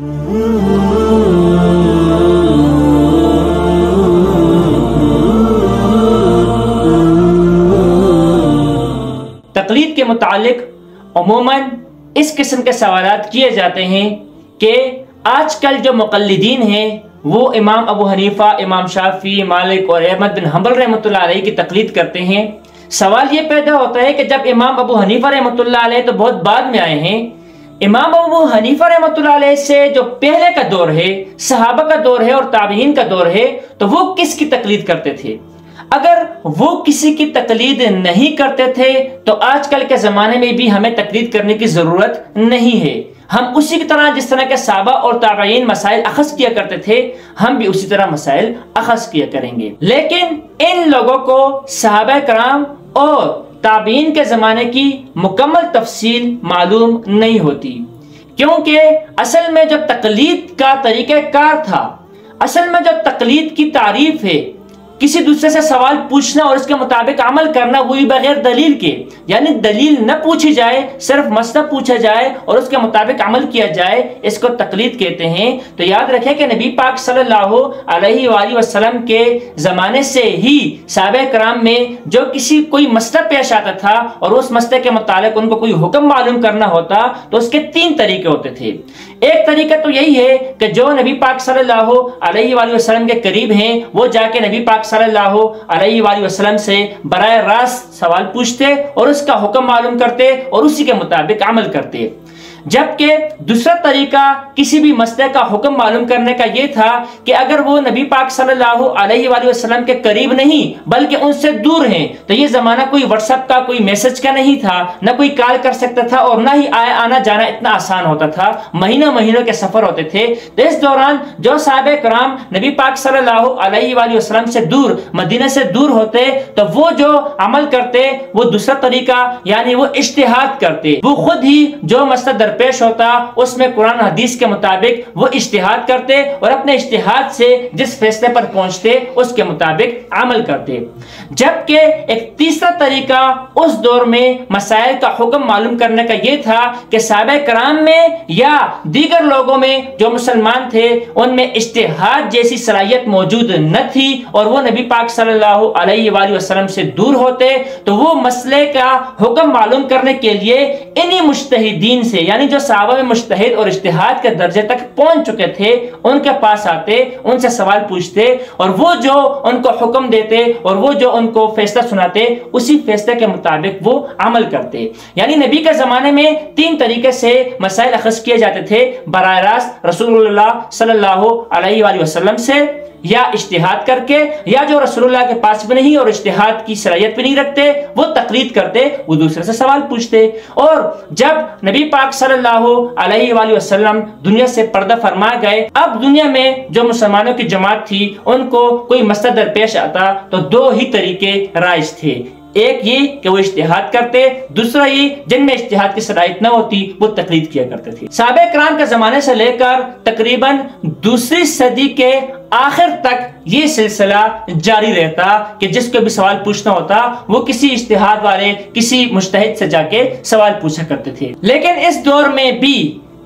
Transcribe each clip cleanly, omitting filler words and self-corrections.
तकलीद के मुतालिक अमूमन इस किस्म के सवालात किए जाते हैं कि आजकल जो मुक़ल्लिदीन हैं वो इमाम अबू हनीफा, इमाम शाफी, मालिक और अहमद बिन हंबल रहमतुल्लाह अलैह की तकलीद करते हैं। सवाल ये पैदा होता है कि जब इमाम अबू हनीफा रहमतुल्लाह अलैह तो बहुत बाद में आए हैं, इमाम अबू हनीफा रहमतुल्लाह अलैह से जो पहले का दौर है, सहाबा का दौर है और ताबीन का दौर है, तो वो किसकी तकलीद करते थे? अगर वो किसी की तकलीद नहीं करते थे तो आजकल के ज़माने में भी हमें तकलीद करने की ज़रूरत नहीं है। हम उसी की तरह जिस तरह के सहाबा और ताबईन मसाइल अखज़ किया करते थे, हम भी उसी तरह मसाइल अखज़ किया करेंगे। लेकिन इन लोगों को सहाबा कराम और ताबईन के ज़माने की मुकम्मल तफसील मालूम नहीं होती, क्योंकि असल में जो तकलीद का तरीक़ाकार था, असल में जो तकलीद की तारीफ है, किसी दूसरे से सवाल पूछना और उसके मुताबिक अमल करना, वही बगैर दलील के, यानी दलील न पूछी जाए, सिर्फ मसला पूछा जाए और उसके मुताबिक अमल किया जाए, इसको तकलीद कहते हैं। तो याद रखें कि नबी पाक सल्लल्लाहु अलैहि वसल्लम के ज़माने से ही सहाबा कराम में जो किसी कोई मसला पेश आता था और उस मसले के मुताबिक उनको कोई हुक्म मालूम करना होता तो उसके तीन तरीके होते थे। एक तरीका तो यही है कि जो नबी पाक सल्लल्लाहु अलैहि वसल्लम के करीब हैं वो जाके नबी पाक सल्लल्लाहु अलैहि वसल्लम से बराह रास्त सवाल पूछते और उसका हुक्म मालूम करते और उसी के मुताबिक अमल करते। जबकि दूसरा तरीका किसी भी मसले का हुक्म मालूम करने का यह था कि अगर वो नबी पाक सल्लल्लाहु अलैहि वसल्लम के करीब नहीं बल्कि उनसे दूर हैं, तो ये जमाना कोई व्हाट्सएप का, कोई मैसेज का नहीं था, न कोई कॉल कर सकता था और ना ही आना जाना इतना आसान होता था, महीनों महीनों के सफर होते थे। तो इस दौरान जो सहाबा कराम नबी पाक सल्लल्लाहु अलैहि वसल्लम से दूर, मदीना से दूर होते, तो वो जो अमल करते वो दूसरा तरीका, यानी वो इज्तिहाद करते। वो खुद ही जो मसला पेश होता उसमें कुरान हदीस के मुताबिक वो इज्तिहाद करते और अपने इज्तिहाद से जिस फैसले पर पहुंचते उसके मुताबिक अमल करते। जबकि एक तीसरा तरीका उस दौर में मसाइल का हुक्म मालूम करने का यह था कि सहाबा कराम में या दीगर लोगों में जो मुसलमान थे उनमें इज्तिहाद जैसी सलाहियत मौजूद न थी और वो नबी पाक सल्लल्लाहु अलैहि वसल्लम से दूर होते, तो वो मसले का हुक्म मालूम करने के लिए इन्हीं मुज्तहिदीन से, यानी जो सहाबा में मुज्तहिद और इज्तिहाद के दर्जे तक पहुंच चुके थे, उनके पास आते, उनसे सवाल पूछते और वो जो उनको हुक्म देते और वो जो उनको फैसला सुनाते उसी फैसले के मुताबिक वो अमल करते। यानी नबी के जमाने में तीन तरीके से मसाइल अखज़ किए जाते थे, बराह रास्त रसूलुल्लाह सल्लल्लाहु अलैहि वसल्लम से, या इज्तिहाद करके, या जो रसूलुल्लाह के पास भी नहीं और इज्तिहाद की सलाहियत भी नहीं रखते वो तकलीद करते, वो दूसरे से सवाल पूछते। और जब नबी पाक सल्लल्लाहु अलैहि वसल्लम दुनिया से पर्दा फरमा गए, अब दुनिया में जो मुसलमानों की जमात थी उनको कोई मसला दरपेश आता तो दो ही तरीके राइज थे। एक ये कि वो इज्तिहाद करते, दूसरा ये जिनमें इज्तिहाद की सलाहियत न होती वो तकलीद किया करते थे। सहाबा कराम के जमाने से लेकर तकरीबन दूसरी सदी के आखिर तक ये सिलसिला जारी रहता कि जिसको भी सवाल पूछना होता वो किसी इज्तिहाद वाले, किसी मुज्तहिद से जाके सवाल पूछा करते थे। लेकिन इस दौर में भी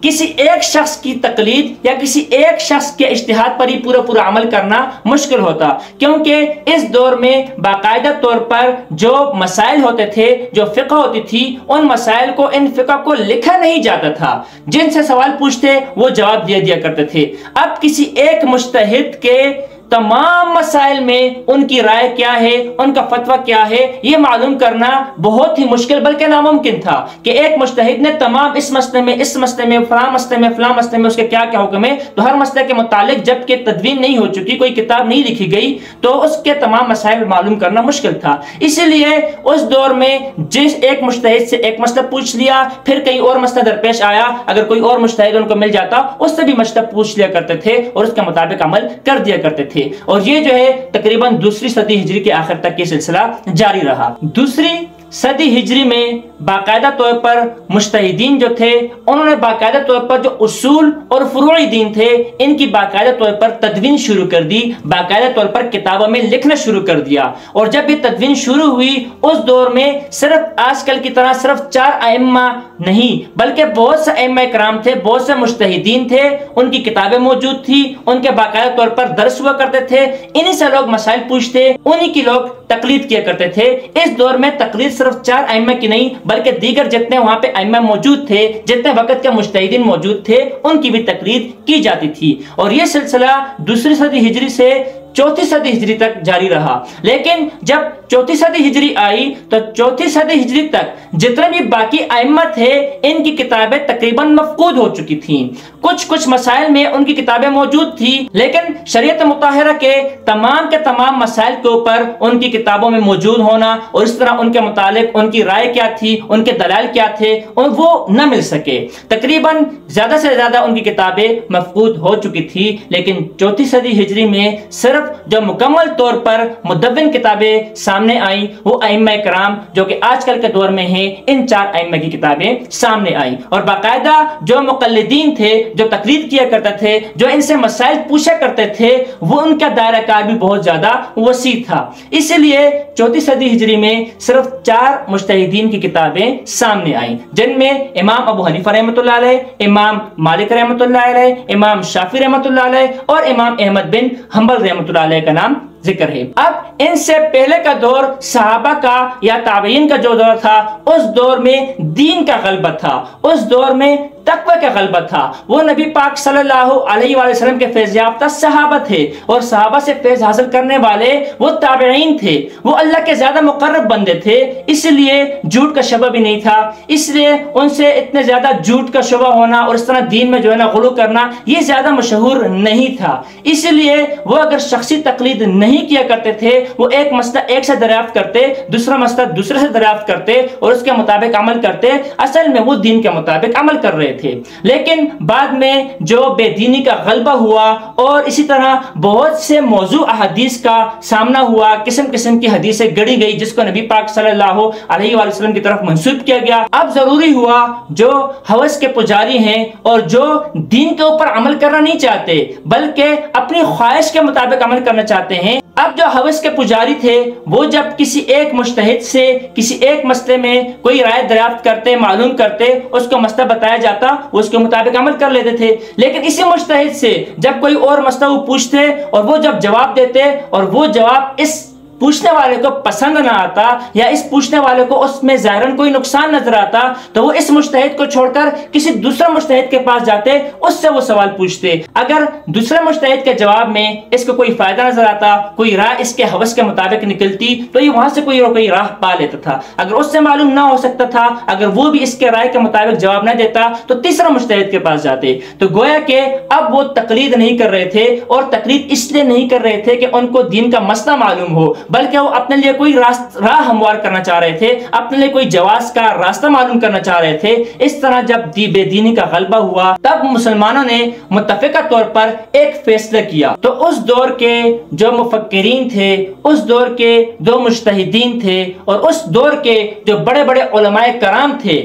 किसी एक शख्स की तकलीद या किसी एक शख्स के इज्तिहाद पर ही पूरा पूरा अमल करना मुश्किल होता, क्योंकि इस दौर में बाकायदा तौर पर जो मसाइल होते थे, जो फिक़्ह होती थी, उन मसाइल को, इन फिक़्ह को लिखा नहीं जाता था। जिनसे सवाल पूछते वो जवाब दे दिया करते थे। अब किसी एक मुज्तहिद के तमाम मसाइल में उनकी राय क्या है, उनका फतवा क्या है, ये मालूम करना बहुत ही मुश्किल बल्कि नामुमकिन था कि एक मुज्तहिद ने तमाम इस मसले में, इस मसले में, फलां मसले में, फलां मसले में उसके क्या क्या हुक्म है, तो हर मसले के मुतालिक जबकि तदवीन नहीं हो चुकी, कोई किताब नहीं लिखी गई, तो उसके तमाम मसाइल मालूम करना मुश्किल था। इसीलिए उस दौर में जिस एक मुज्तहिद से एक मसला पूछ लिया, फिर कहीं और मसला दरपेश आया, अगर कोई और मुज्तहिद उनको मिल जाता उससे भी मसला पूछ लिया करते थे और उसके मुताबिक अमल कर दिया करते थे। और ये जो है तकरीबन दूसरी सदी हिजरी के आखिर तक ये सिलसिला जारी रहा। दूसरी सदी हिजरी में बाकायदा तौर पर मुज्तहिदीन जो थे उन्होंने बाकायदा तौर पर जो उसूल और फुरूई दीन थे इनकी बाकायदा तौर पर तदवीन शुरू कर दी, बाकायदा तौर पर किताबों में लिखना शुरू कर दिया। और जब ये तदवीन शुरू हुई उस दौर में सिर्फ आजकल की तरह सिर्फ 4 अइम्मा नहीं बल्कि बहुत से अइम्मा इकराम थे, बहुत से मुज्तहिदीन थे, उनकी किताबें मौजूद थी, उनके बाकायदा तौर पर दर्स हुआ करते थे, इन्हीं से लोग मसाइल पूछते, उन्हीं की लोग तकलीद किया करते थे। इस दौर में तकलीद सिर्फ 4 अइम्मा की नहीं बल्कि दीगर जितने वहां पे अइम्मा मौजूद थे, जितने वक्त के मुज्तहिदीन मौजूद थे, उनकी भी तकलीद की जाती थी। और यह सिलसिला दूसरी सदी हिजरी से चौथी सदी हिजरी तक जारी रहा। लेकिन जब चौथी सदी हिजरी आई तो चौथी सदी हिजरी तक जितने भी बाकी अइम्मा थे इनकी किताबें तकरीबन मफकूद हो चुकी थीं। कुछ मसाइल में उनकी किताबें मौजूद थी लेकिन शरीयत मुताहिरा के तमाम मसाइल के ऊपर उनकी किताबों में मौजूद होना और इस तरह उनके मुतालिक उनकी राय क्या थी, उनके दलाल क्या थे, और वो न मिल सके। तकरीबन ज्यादा से ज्यादा उनकी किताबें मफकूद हो चुकी थी। लेकिन चौथी सदी हिजरी में सिर्फ जो मुकम्मल तौर पर मुदव्विन किताबें सामने आई वो अइम्मा इकराम जो कि आजकल के दौर में है, इन 4 अइम्मा की किताबें सामने आई। और बाकायदा जो मुक़ल्लिदीन थे, जो तकलीद किया करते थे, जो इनसे मसाइल पूछा करते थे, वो उनका दायरा कार भी बहुत ज्यादा वसी था। इसलिए चौथी सदी हिजरी में सिर्फ 4 मुज्तहिदीन की किताबें सामने आई, जिनमें इमाम अबू हनीफा रहमतुल्लाह अलैह, इमाम मालिक रहमतुल्लाह अलैह, इमाम शाफी रहमतुल्लाह अलैह और इमाम अहमद बिन हंबल रहमतुल्लाह अलैह का नाम जिक्र है। अब इनसे पहले का दौर सहाबा का या ताबईन का जो दौर था उस दौर में दीन का गलबा था, उस दौर में तक़वा का गलबा था। वो नबी पाक सल्लल्लाहु अलैहि वसल्लम के फैज़ याफ्ता सहाबा थे और सहाबा से फैज़ हासिल करने वाले वो ताबईन थे, वो अल्लाह के ज्यादा मुक़र्रब बंदे थे, इसलिए झूठ का शबा भी नहीं था। इसलिए उनसे इतने ज्यादा झूठ का शबा होना और इस तरह दीन में जो है ना गुलू करना ये ज्यादा मशहूर नहीं था। इसलिए वो अगर शख्सी तकलीद नहीं किया करते थे, वो एक मसला एक से दरियाफ्त करते, दूसरा मसला दूसरे से दरियाफ्त करते और उसके मुताबिक अमल करते, असल में वो दीन के मुताबिक अमल कर रहे थे। लेकिन बाद में जो बेदीनी का गलबा हुआ और इसी तरह बहुत से मौजू अहदीस का सामना हुआ, किस्म किस्म की हदीसें गढ़ी गई जिसको नबी पाक सल्लल्लाहु अलैहि वसल्लम की तरफ मंसूब किया गया। अब जरूरी हुआ जो हवस के पुजारी हैं और जो दीन के ऊपर अमल करना नहीं चाहते बल्कि अपनी ख्वाहिश के मुताबिक अमल करना चाहते हैं, अब जो हवस के पुजारी थे वो जब किसी एक मुज्तहिद से किसी एक मसले में कोई राय दरियाफ्त करते, मालूम करते, उसको मसला बताया जाता, वो उसके मुताबिक अमल कर लेते थे। लेकिन इसी मुज्तहिद से जब कोई और मसला वो पूछते और वो जब जवाब देते और वो जवाब इस पूछने वाले को पसंद ना आता या इस पूछने वाले को उसमें ज़ाहिरन कोई नुकसान नजर आता तो वो इस मुज्तहिद को छोड़कर किसी दूसरे मुज्तहिद के पास जाते, उससे वो सवाल पूछते। अगर दूसरे मुज्तहिद के जवाब में इसको कोई फायदा नजर आता, कोई राह इसके हवस के मुताबिक निकलती तो ये वहां से कोई राह पा लेता था। अगर उससे मालूम ना हो सकता था, अगर वो भी इसके राय के मुताबिक जवाब ना देता तो तीसरा मुज्तहिद के पास जाते। तो गोया के अब वो तकलीद नहीं कर रहे थे और तकलीद इसलिए नहीं कर रहे थे कि उनको दीन का मसला मालूम हो, बल्कि वो अपने लिए कोई राह हमवार करना चाह रहे थे, अपने लिए कोई जवाज का रास्ता मालूम करना चाह रहे थे। इस तरह जब बेदीनी का गलबा हुआ तब मुसलमानों ने मुत्तफिका तौर पर एक फैसला किया। तो उस दौर के जो मुफक्किरीन थे, उस दौर के जो मुज्तहिदीन थे और उस दौर के जो बड़े बड़े उलमाए कराम थे,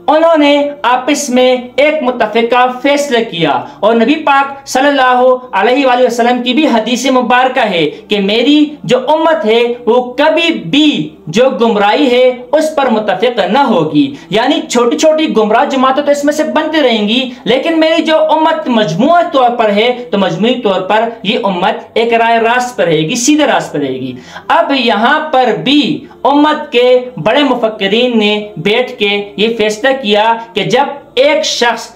उन्होंने आपस में एक मुत्तफिका फैसला किया। और नबी पाक सल्लल्लाहु अलैहि वसल्लम की भी हदीस मुबारक है कि मेरी जो उम्मत है वो कभी भी जो गुमराही है उस पर मुत्तफिक न होगी, यानी छोटी छोटी गुमराह जमातें तो इसमें से बनती रहेंगी, लेकिन मेरी जो उम्मत मजमूआ तौर पर है तो मजमूई तौर पर ये उम्मत एक राय रास्त पर रहेगी, सीधे रास्त पर रहेगी। अब यहाँ पर भी उम्मत के बड़े मुफक्किरीन ने बैठ के ये फैसला किया कि जब एक शख्स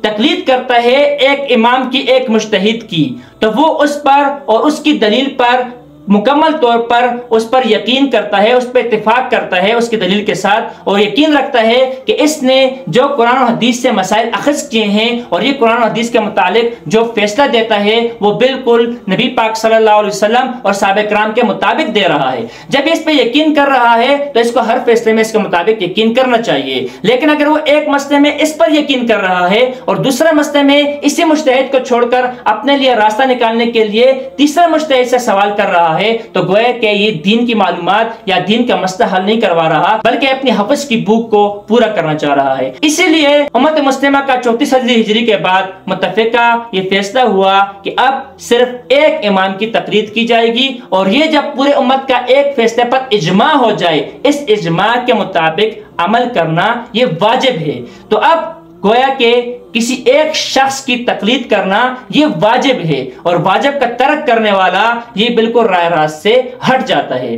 तकलीद करता है एक इमाम की, एक मुज्तहिद की, तो वो उस पर और उसकी दलील पर मुकम्मल तौर पर उस पर यकीन करता है, उस पर इत्तेफाक करता है उसकी दलील के साथ और यकीन रखता है कि इसने जो कुरान और हदीस से मसाइल अखज़ किए हैं और ये कुरान और हदीस के मुतालिक जो फैसला देता है वो बिल्कुल नबी पाक सल्लल्लाहु अलैहि वसल्लम और सहाबा किराम के मुताबिक दे रहा है। जब इस पे यकीन कर रहा है तो इसको हर फैसले में इसके मुताबिक यकीन करना चाहिए। लेकिन अगर वो एक मसले में इस पर यकीन कर रहा है और दूसरे मसले में इसी मुज्तहिद को छोड़कर अपने लिए रास्ता निकालने के लिए तीसरे मुज्तहिद से सवाल कर रहा है है तो गोया कि ये दीन की मालूमात या दीन का मसला हल नहीं करवा रहा, बल्कि अपनी हफ्ज की भूख को पूरा करना चाह रहा है। इसीलिए उम्मत मुस्लिमा का 34 सदी हिजरी के बाद मुत्तफिका ये फैसला हुआ कि अब सिर्फ एक इमाम की तकरीद की जाएगी, और ये जब पूरे उम्मत का एक फैसले पर इजमा हो जाए, इस इजमा के मुताबिक अमल करना ये वाजिब है। तो अब गोया के किसी एक शख्स की तकलीद करना ये वाजिब है, और वाजिब का तर्क करने वाला ये बिल्कुल राय रास्त से हट जाता है।